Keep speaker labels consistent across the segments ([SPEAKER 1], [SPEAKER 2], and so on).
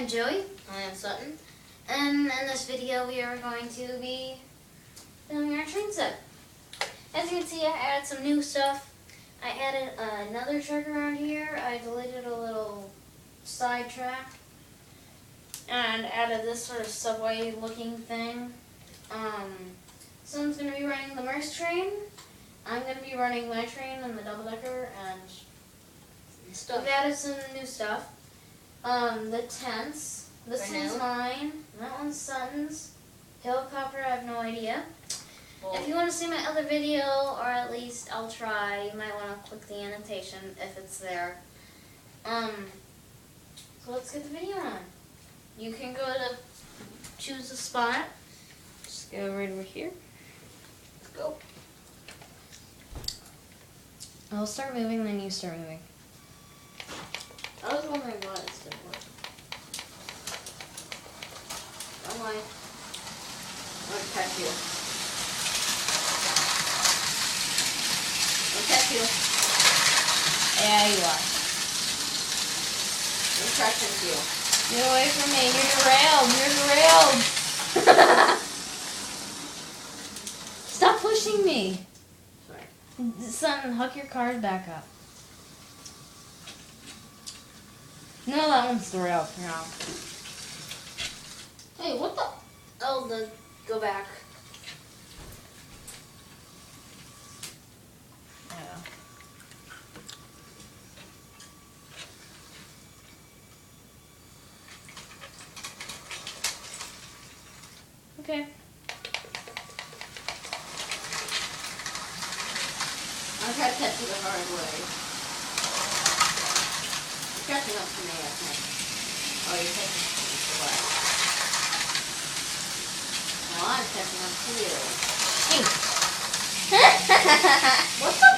[SPEAKER 1] I'm Joey. I am Sutton. And in this video we are going to be filming our train set. As you can see, I added some new stuff. I added another track around here. I deleted a little side track. And added this sort of subway looking thing. Someone's going to be running the Merce train. I'm going to be running my train and the double decker and stuff. We've added some new stuff. The tents. This one's mine. That one's Sutton's. Helicopter, I have no idea. Well, if you want to see my other video, or at least I'll try, you might want to click the annotation if it's there. So let's get the video on. You can go to choose a spot. Just go right over here. Let's go. I'll start moving, then you start moving. I was wondering why this didn't work. Don't worry. I'm gonna catch you. I'll catch you. Yeah, you are. I'm catching you. Get away from me. You're derailed. You're derailed. Stop pushing me. Sorry. Son, hook your cars back up. No, that one's derailed. No. Hey, what the? Oh, go back. Yeah. Okay. I've had to catch you the hard way. You're catching up to me, I think. Oh, you're catching up to me for what? Well, I'm catching up to you. Hey! What the?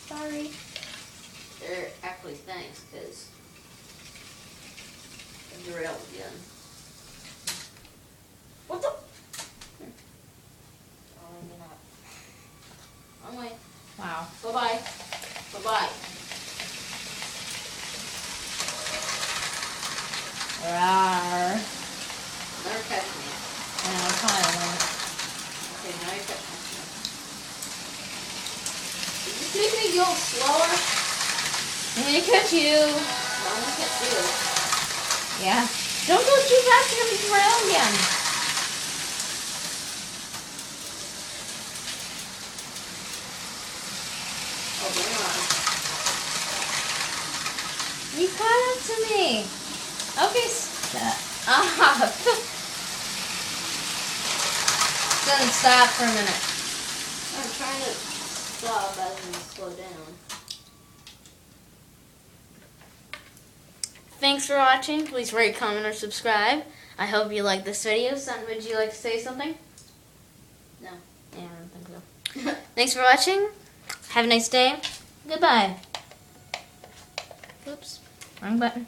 [SPEAKER 1] Sorry. Actually, thanks, because I derailed again. What the? Oh, maybe not. Wrong way. Wow. Bye-bye. Bye-bye. Rawr. Never catch me. I know, I probably won't. Okay, now you're catching me. You just make me go slower. I'm gonna catch you. No, I'm gonna catch you. Yeah. Don't go too fast, you're gonna be derailed again. Oh, bring it on. You caught up to me. Okay, stop. Then stop for a minute. I'm trying to stop as in slow down. Thanks for watching. Please rate, comment, or subscribe. I hope you liked this video. Son, would you like to say something? No. Yeah, I don't think so. Thanks for watching. Have a nice day. Goodbye. Oops. Wrong button.